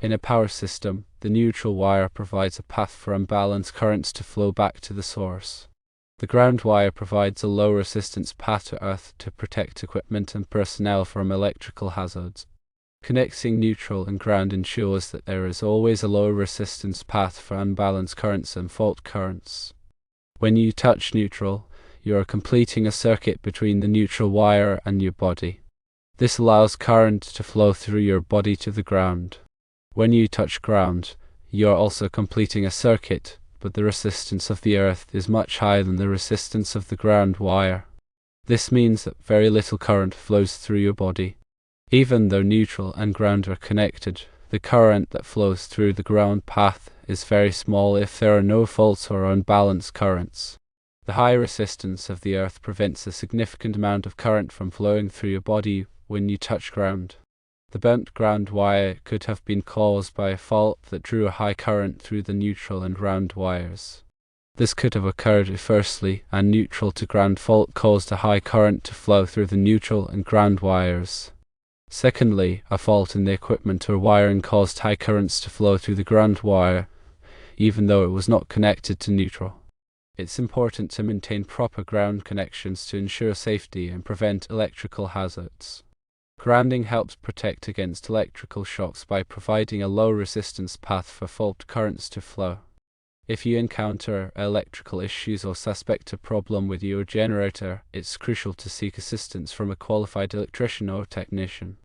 In a power system, the neutral wire provides a path for unbalanced currents to flow back to the source. The ground wire provides a low resistance path to earth to protect equipment and personnel from electrical hazards. Connecting neutral and ground ensures that there is always a low resistance path for unbalanced currents and fault currents. When you touch neutral, you are completing a circuit between the neutral wire and your body. This allows current to flow through your body to the ground. When you touch ground, you are also completing a circuit, but the resistance of the earth is much higher than the resistance of the ground wire. This means that very little current flows through your body. Even though neutral and ground are connected, the current that flows through the ground path is very small if there are no faults or unbalanced currents. The high resistance of the earth prevents a significant amount of current from flowing through your body when you touch ground. The burnt ground wire could have been caused by a fault that drew a high current through the neutral and ground wires. This could have occurred if firstly, a neutral to ground fault caused a high current to flow through the neutral and ground wires. Secondly, a fault in the equipment or wiring caused high currents to flow through the ground wire, even though it was not connected to neutral. It's important to maintain proper ground connections to ensure safety and prevent electrical hazards. Grounding helps protect against electrical shocks by providing a low resistance path for fault currents to flow. If you encounter electrical issues or suspect a problem with your generator, it's crucial to seek assistance from a qualified electrician or technician.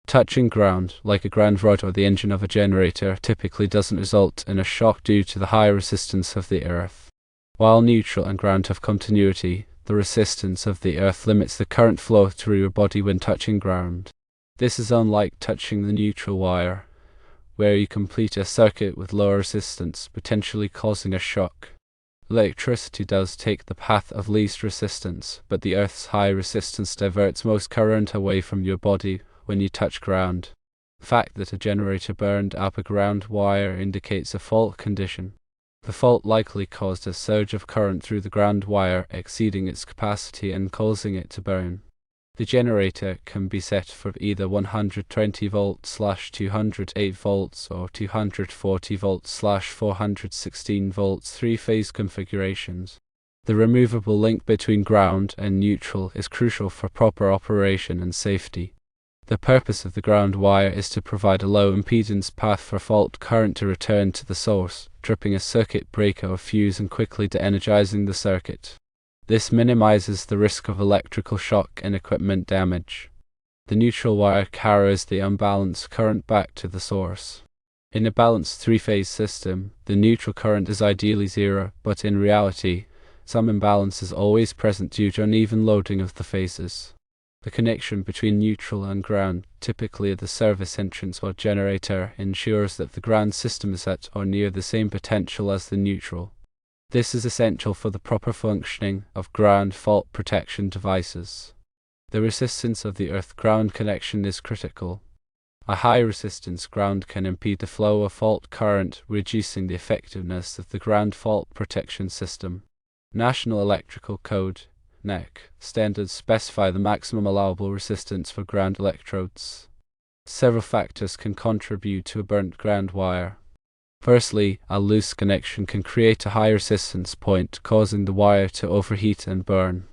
Touching ground, like a ground rod or the engine of a generator, typically doesn't result in a shock due to the high resistance of the earth. While neutral and ground have continuity, the resistance of the earth limits the current flow through your body when touching ground. This is unlike touching the neutral wire, where you complete a circuit with lower resistance, potentially causing a shock. Electricity does take the path of least resistance, but the earth's high resistance diverts most current away from your body when you touch ground. The fact that a generator burned up a ground wire indicates a fault condition. The fault likely caused a surge of current through the ground wire, exceeding its capacity and causing it to burn. The generator can be set for either 120 volts/208 volts or 240 volts/416 volts three-phase configurations. The removable link between ground and neutral is crucial for proper operation and safety. The purpose of the ground wire is to provide a low impedance path for fault current to return to the source, tripping a circuit breaker or fuse and quickly de-energizing the circuit. This minimizes the risk of electrical shock and equipment damage. The neutral wire carries the unbalanced current back to the source. In a balanced three-phase system, the neutral current is ideally zero, but in reality, some imbalance is always present due to uneven loading of the phases. The connection between neutral and ground, typically at the service entrance or generator, ensures that the ground system is at or near the same potential as the neutral. This is essential for the proper functioning of ground fault protection devices. The resistance of the earth-ground connection is critical. A high-resistance ground can impede the flow of fault current, reducing the effectiveness of the ground fault protection system. National Electrical Code (NEC) standards specify the maximum allowable resistance for ground electrodes. Several factors can contribute to a burnt ground wire. Firstly, a loose connection can create a high resistance point, causing the wire to overheat and burn.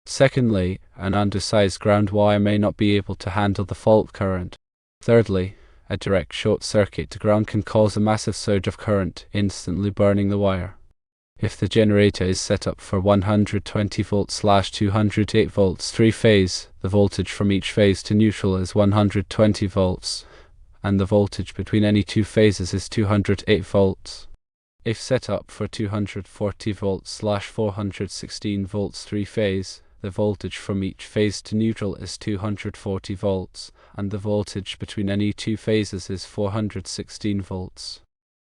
Secondly, an undersized ground wire may not be able to handle the fault current. Thirdly, a direct short circuit to ground can cause a massive surge of current, instantly burning the wire. If the generator is set up for 120 volts/208 volts three-phase, the voltage from each phase to neutral is 120 volts, and the voltage between any two phases is 208 volts. If set up for 240 volts/416 volts three-phase, the voltage from each phase to neutral is 240 volts, and the voltage between any two phases is 416 volts.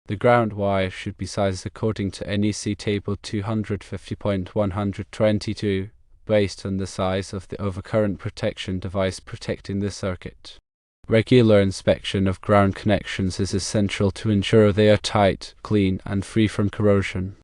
The ground wire should be sized according to NEC Table 250.122, based on the size of the overcurrent protection device protecting the circuit. Regular inspection of ground connections is essential to ensure they are tight, clean, and free from corrosion.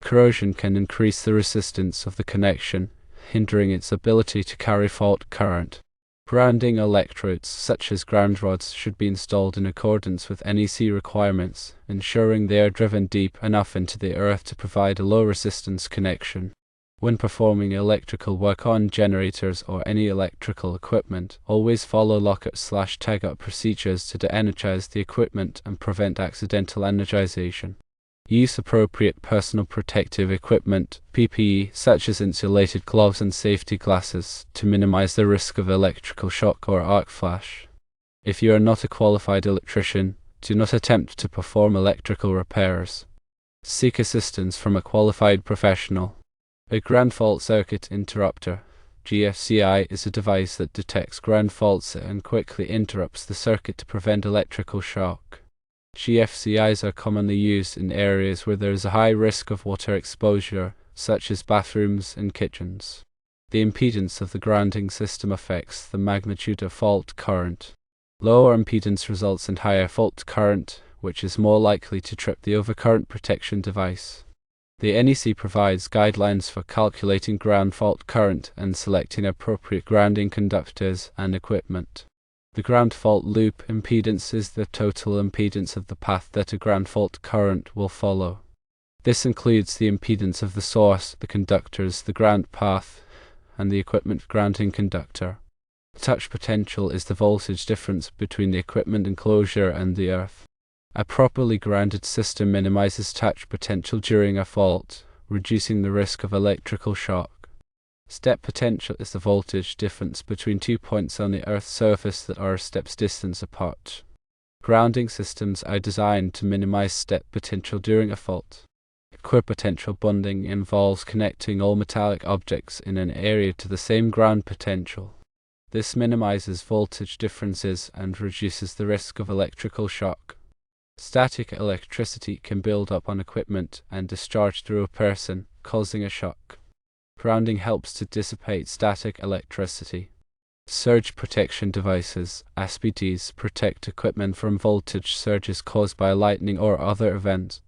Corrosion can increase the resistance of the connection, hindering its ability to carry fault current. Grounding electrodes, such as ground rods, should be installed in accordance with NEC requirements, ensuring they are driven deep enough into the earth to provide a low-resistance connection. When performing electrical work on generators or any electrical equipment, always follow lockout/tagout procedures to de-energize the equipment and prevent accidental energization. Use appropriate personal protective equipment, PPE, such as insulated gloves and safety glasses, to minimize the risk of electrical shock or arc flash. If you are not a qualified electrician, do not attempt to perform electrical repairs. Seek assistance from a qualified professional. A ground fault circuit interrupter, GFCI, is a device that detects ground faults and quickly interrupts the circuit to prevent electrical shock. GFCIs are commonly used in areas where there is a high risk of water exposure, such as bathrooms and kitchens. The impedance of the grounding system affects the magnitude of fault current. Lower impedance results in higher fault current, which is more likely to trip the overcurrent protection device. The NEC provides guidelines for calculating ground fault current and selecting appropriate grounding conductors and equipment. The ground fault loop impedance is the total impedance of the path that a ground fault current will follow. This includes the impedance of the source, the conductors, the ground path, and the equipment grounding conductor. Touch potential is the voltage difference between the equipment enclosure and the earth. A properly grounded system minimizes touch potential during a fault, reducing the risk of electrical shock. Step potential is the voltage difference between 2 points on the Earth's surface that are a step's distance apart. Grounding systems are designed to minimize step potential during a fault. Equipotential bonding involves connecting all metallic objects in an area to the same ground potential. This minimizes voltage differences and reduces the risk of electrical shock. Static electricity can build up on equipment and discharge through a person, causing a shock. Grounding helps to dissipate static electricity. Surge protection devices, SPDs, protect equipment from voltage surges caused by lightning or other events.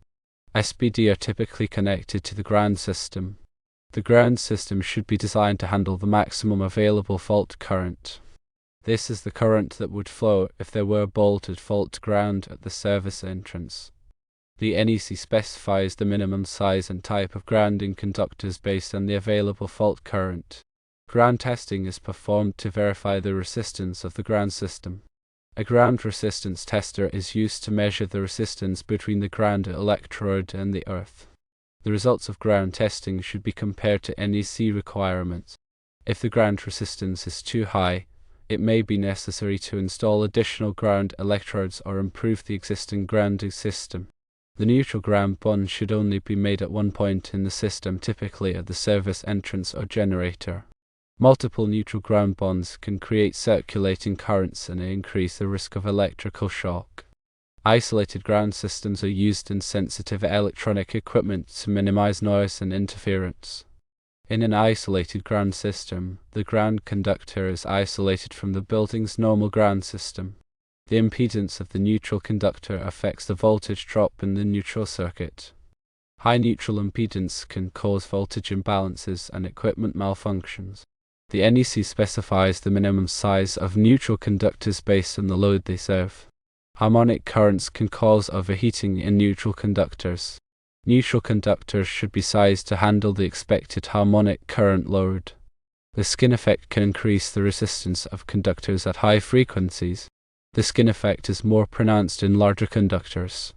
SPD are typically connected to the ground system. The ground system should be designed to handle the maximum available fault current. This is the current that would flow if there were bolted fault ground at the service entrance. The NEC specifies the minimum size and type of grounding conductors based on the available fault current. Ground testing is performed to verify the resistance of the ground system. A ground resistance tester is used to measure the resistance between the ground electrode and the earth. The results of ground testing should be compared to NEC requirements. If the ground resistance is too high, it may be necessary to install additional ground electrodes or improve the existing grounding system. The neutral ground bond should only be made at one point in the system, typically at the service entrance or generator. Multiple neutral ground bonds can create circulating currents and increase the risk of electrical shock. Isolated ground systems are used in sensitive electronic equipment to minimize noise and interference. In an isolated ground system, the ground conductor is isolated from the building's normal ground system. The impedance of the neutral conductor affects the voltage drop in the neutral circuit. High neutral impedance can cause voltage imbalances and equipment malfunctions. The NEC specifies the minimum size of neutral conductors based on the load they serve. Harmonic currents can cause overheating in neutral conductors. Neutral conductors should be sized to handle the expected harmonic current load. The skin effect can increase the resistance of conductors at high frequencies. The skin effect is more pronounced in larger conductors.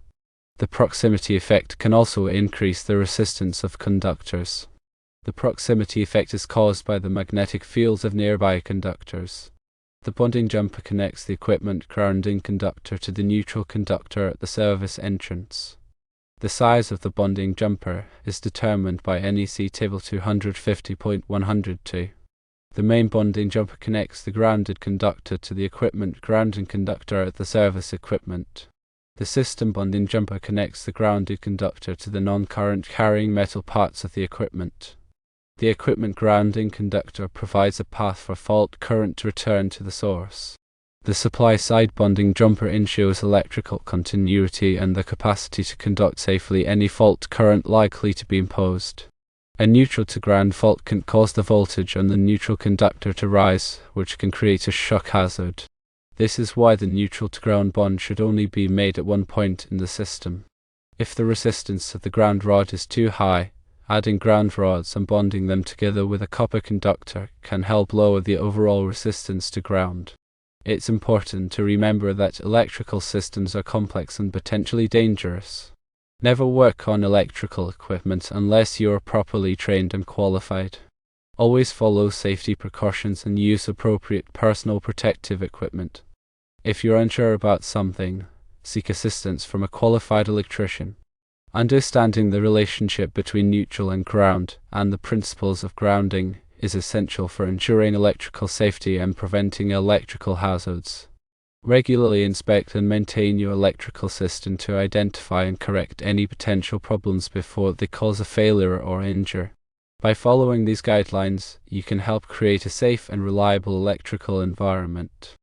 The proximity effect can also increase the resistance of conductors. The proximity effect is caused by the magnetic fields of nearby conductors. The bonding jumper connects the equipment grounding conductor to the neutral conductor at the service entrance. The size of the bonding jumper is determined by NEC Table 250.102. The main bonding jumper connects the grounded conductor to the equipment grounding conductor at the service equipment. The system bonding jumper connects the grounded conductor to the non-current carrying metal parts of the equipment. The equipment grounding conductor provides a path for fault current to return to the source. The supply side bonding jumper ensures electrical continuity and the capacity to conduct safely any fault current likely to be imposed. A neutral to ground fault can cause the voltage on the neutral conductor to rise, which can create a shock hazard. This is why the neutral to ground bond should only be made at one point in the system. If the resistance of the ground rod is too high, adding ground rods and bonding them together with a copper conductor can help lower the overall resistance to ground. It's important to remember that electrical systems are complex and potentially dangerous. Never work on electrical equipment unless you are properly trained and qualified. Always follow safety precautions and use appropriate personal protective equipment. If you're unsure about something, seek assistance from a qualified electrician. Understanding the relationship between neutral and ground and the principles of grounding is essential for ensuring electrical safety and preventing electrical hazards. Regularly inspect and maintain your electrical system to identify and correct any potential problems before they cause a failure or injure. By following these guidelines, you can help create a safe and reliable electrical environment.